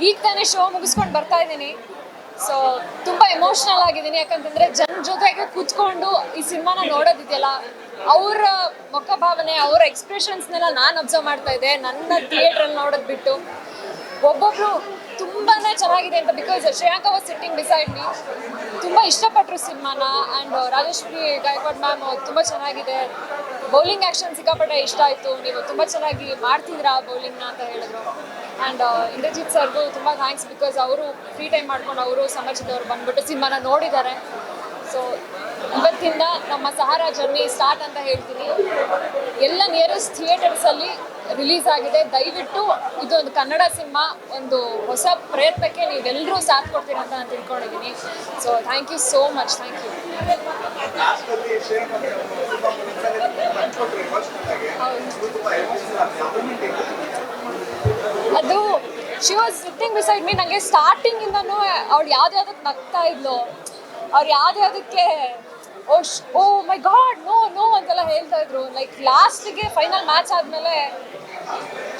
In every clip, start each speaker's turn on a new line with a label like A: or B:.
A: ಈಗ ತಾನೇ ಶೋ ಮುಗಿಸ್ಕೊಂಡು ಬರ್ತಾ ಇದ್ದೀನಿ. ಸೊ ತುಂಬಾ ಎಮೋಷನಲ್ ಆಗಿದ್ದೀನಿ, ಯಾಕಂತಂದ್ರೆ ಜನ ಜೊತೆಗೆ ಕೂತ್ಕೊಂಡು ಈ ಸಿನಿಮಾನ ನೋಡೋದಿದೆಯಲ್ಲ, ಅವರ ಮುಖ ಭಾವನೆ, ಅವರ ಎಕ್ಸ್ಪ್ರೆಷನ್ಸ್ನೆಲ್ಲ ನಾನು ಅಬ್ಸರ್ವ್ ಮಾಡ್ತಾ ಇದ್ದೆ ನನ್ನ ಥಿಯೇಟ್ರಲ್ಲಿ ನೋಡೋದು ಬಿಟ್ಟು. ಒಬ್ಬೊಬ್ರು ತುಂಬಾನೇ ಚೆನ್ನಾಗಿದೆ ಅಂತ, ಬಿಕಾಸ್ ಶ್ರೇಯಾಂಕ ವಾಸ್ ಸಿಟ್ಟಿಂಗ್ ಡಿಸೈಡ್ ಮೀ, ತುಂಬ ಇಷ್ಟಪಟ್ಟರು ಸಿನಿಮಾನ. ಆ್ಯಂಡ್ ರಾಜೇಶ್ವರಿ ಗಾಯಕ್ವಾಡ್ ಮ್ಯಾಮ್ ತುಂಬ ಚೆನ್ನಾಗಿದೆ, ಬೌಲಿಂಗ್ ಆ್ಯಕ್ಷನ್ ಸಿಕ್ಕಾಪಟ್ಟೆ ಇಷ್ಟ ಆಯಿತು, ನೀವು ತುಂಬ ಚೆನ್ನಾಗಿ ಮಾಡ್ತಿದ್ದೀರಾ ಬೌಲಿಂಗ್ನ ಅಂತ ಹೇಳಿದ್ರು. ಆ್ಯಂಡ್ ಇಂದ್ರಜಿತ್ ಸರ್ಗೂ ತುಂಬ ಥ್ಯಾಂಕ್ಸ್, ಬಿಕಾಸ್ ಅವರು ಫ್ರೀ ಟೈಮ್ ಮಾಡ್ಕೊಂಡು ಅವರು ಸಮಾಜದವರು ಬಂದ್ಬಿಟ್ಟು ಸಿನಿಮಾನ ನೋಡಿದ್ದಾರೆ. ಸೊ ಇವತ್ತಿಂದ ನಮ್ಮ ಸಹಾರಾ ಜರ್ನಿ ಸ್ಟಾರ್ಟ್ ಅಂತ ಹೇಳ್ತೀನಿ. ಎಲ್ಲ ನಿಯರೆಸ್ಟ್ ಥಿಯೇಟರ್ಸಲ್ಲಿ ರಿಲೀಸ್ ಆಗಿದೆ. ದಯವಿಟ್ಟು ಇದೊಂದು ಕನ್ನಡ ಸಿನಿಮಾ, ಒಂದು ಹೊಸ ಪ್ರಯತ್ನಕ್ಕೆ ನೀವೆಲ್ಲರೂ ಸಾಥ್ ಕೊಡ್ತೀರ ಅಂತ ನಾನು ತಿಳ್ಕೊಂಡಿದ್ದೀನಿ. So thank you so much, thank you. ಅದು she was sitting beside me. ನನಗೆ ಸ್ಟಾರ್ಟಿಂಗಿಂದನೂ ಅವ್ಳು ಯಾವ್ದ್ಯಾವ್ದಕ್ಕೆ ನಗ್ತಾ ಇದ್ಲು, ಅವ್ರು ಯಾವ್ದ್ಯಾವ್ದಕ್ಕೆ oh my god no no ಅಂತೆಲ್ಲ ಹೇಳ್ತಾ ಇದ್ರು. ಲೈಕ್ ಲಾಸ್ಟಿಗೆ ಫೈನಲ್ ಮ್ಯಾಚ್ ಆದಮೇಲೆ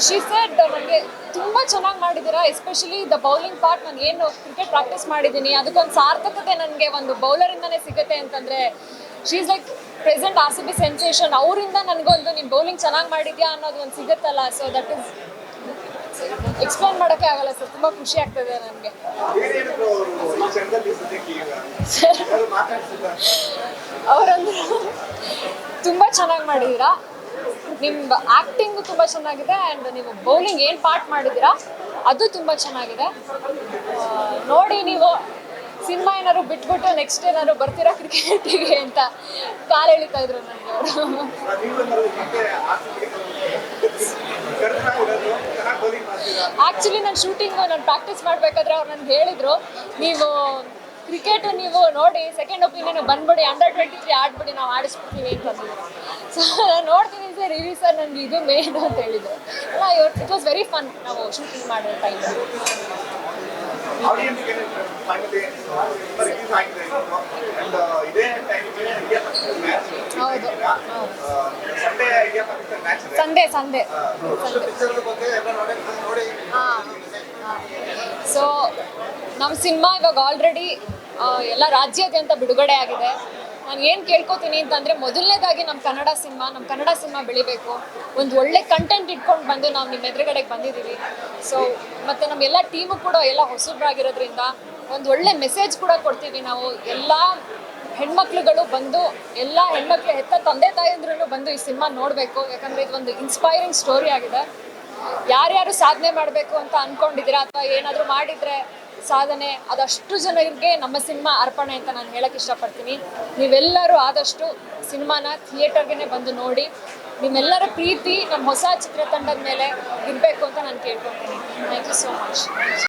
A: ಶಿ ಸೆಡ್, ನನಗೆ ತುಂಬ ಚೆನ್ನಾಗಿ ಮಾಡಿದ್ದೀರಾ, ಎಸ್ಪೆಷಲಿ ದ ಬೌಲಿಂಗ್ ಪಾರ್ಟ್. ನಾನು ಏನು ಕ್ರಿಕೆಟ್ ಪ್ರಾಕ್ಟೀಸ್ ಮಾಡಿದ್ದೀನಿ ಅದಕ್ಕೊಂದು ಸಾರ್ಥಕತೆ ನನಗೆ ಒಂದು ಬೌಲರಿಂದನೇ ಸಿಗುತ್ತೆ ಅಂತಂದರೆ, she is like present RCB sensation. ಅವರಿಂದ ನನಗೊಂದು ನೀನು ಬೌಲಿಂಗ್ ಚೆನ್ನಾಗಿ ಮಾಡಿದ್ಯಾ ಅನ್ನೋದು ಒಂದು ಸಿಗುತ್ತಲ್ಲ. ಸೊ ದಟ್ ಈಸ್ ಎಕ್ಸ್ಪ್ಲೇನ್ ಮಾಡೋಕ್ಕೆ ಆಗಲ್ಲ ಸರ್, ತುಂಬ ಖುಷಿ ಆಗ್ತದೆ ನನಗೆ. ಅವರಂದ್ರೆ ತುಂಬ ಚೆನ್ನಾಗಿ ಮಾಡಿದ್ದೀರಾ, ನಿಮ್ಮ ಆ್ಯಕ್ಟಿಂಗು ತುಂಬ ಚೆನ್ನಾಗಿದೆ, ಆ್ಯಂಡ್ ನೀವು ಬೌಲಿಂಗ್ ಏನು ಪಾರ್ಟ್ ಮಾಡಿದ್ದೀರಾ ಅದು ತುಂಬ ಚೆನ್ನಾಗಿದೆ. ನೋಡಿ, ನೀವು ಸಿನಿಮಾ ಏನಾದ್ರು ಬಿಟ್ಬಿಟ್ಟು ನೆಕ್ಸ್ಟ್ ಏನಾದ್ರು ಬರ್ತೀರಾ ಕ್ರಿಕೆಟಿಗೆ ಅಂತ ಕಾಲು ಎಳಿತಾ ಇದ್ರು ನನಗೆ ಅವರು. ಆ್ಯಕ್ಚುಲಿ ನಾನು ಶೂಟಿಂಗು ಪ್ರಾಕ್ಟೀಸ್ ಮಾಡಬೇಕಾದ್ರೆ ಅವ್ರು ನನಗೆ ಹೇಳಿದರು, ನೀವು ಕ್ರಿಕೆಟು ನೀವು ನೋಡಿ ಸೆಕೆಂಡ್ ಒಪಿನಿಯನ್ ಬಂದ್ಬಿಡಿ, ಅಂಡರ್-23 ಆಡ್ಬಿಡಿ, ನಾವು ಆಡಿಸ್ಬಿಡ್ತೀವಿ ಅಂತಂದಿದ್ರು. ಸೊ ನಾನು ನೋಡ್ತೀನಿ ಸರ್, ಇರಿ ಸರ್, ನನಗೆ ಇದು ಮೇನ್ ಅಂತ ಹೇಳಿದರು. ಅಲ್ಲ, ಇಟ್ ವಾಸ್ ವೆರಿ ಫನ್ ನಾವು ಶೂಟಿಂಗ್ ಮಾಡೋ ಟೈಮಲ್ಲಿ. ಹೌದು, ಸಂಡೇ. ಸೊ ನಮ್ಮ ಸಿನಿಮಾ ಇವಾಗ ಆಲ್ರೆಡಿ ಎಲ್ಲ ರಾಜ್ಯಾದ್ಯಂತ ಬಿಡುಗಡೆ ಆಗಿದೆ. ನಾನು ಏನು ಕೇಳ್ಕೊತೀನಿ ಅಂತಂದರೆ, ಮೊದಲನೇದಾಗಿ ನಮ್ಮ ಕನ್ನಡ ಸಿನಿಮಾ ಬೆಳಿಬೇಕು. ಒಂದು ಒಳ್ಳೆ ಕಂಟೆಂಟ್ ಇಟ್ಕೊಂಡು ಬಂದು ನಾವು ನಿಮ್ಮ ಎದುರುಗಡೆಗೆ ಬಂದಿದ್ದೀವಿ. ಸೊ ಮತ್ತು ನಮ್ಮೆಲ್ಲ ಟೀಮು ಕೂಡ ಎಲ್ಲ ಹೊಸಬ್ರಾಗಿರೋದ್ರಿಂದ ಒಂದು ಒಳ್ಳೆ ಮೆಸೇಜ್ ಕೂಡ ಕೊಡ್ತೀವಿ ನಾವು. ಎಲ್ಲ ಹೆಣ್ಮಕ್ಳುಗಳು ಬಂದು, ಎಲ್ಲ ಹೆಣ್ಮಕ್ಳು ಹೆತ್ತ ತಂದೆ ತಾಯಂದ್ರೂ ಬಂದು ಈ ಸಿನಿಮಾ ನೋಡಬೇಕು, ಯಾಕಂದರೆ ಇದೊಂದು ಇನ್ಸ್ಪೈರಿಂಗ್ ಸ್ಟೋರಿ ಆಗಿದೆ. ಯಾರ್ಯಾರು ಸಾಧನೆ ಮಾಡಬೇಕು ಅಂತ ಅಂದ್ಕೊಂಡಿದ್ದೀರಾ ಅಥವಾ ಏನಾದರೂ ಮಾಡಿದರೆ ಸಾಧನೆ, ಅದಷ್ಟು ಜನರಿಗೆ ನಮ್ಮ ಸಿನಿಮಾ ಅರ್ಪಣೆ ಅಂತ ನಾನು ಹೇಳಕ್ಕೆ ಇಷ್ಟಪಡ್ತೀನಿ. ನೀವೆಲ್ಲರೂ ಆದಷ್ಟು ಸಿನಿಮಾನ ಥಿಯೇಟರ್ಗೆ ಬಂದು ನೋಡಿ. ನಿಮ್ಮೆಲ್ಲರ ಪ್ರೀತಿ ನಮ್ಮ ಹೊಸ ಚಿತ್ರತಂಡದ ಮೇಲೆ ಇರಬೇಕು ಅಂತ ನಾನು ಕೇಳ್ಕೊತೀನಿ. Thank you so much.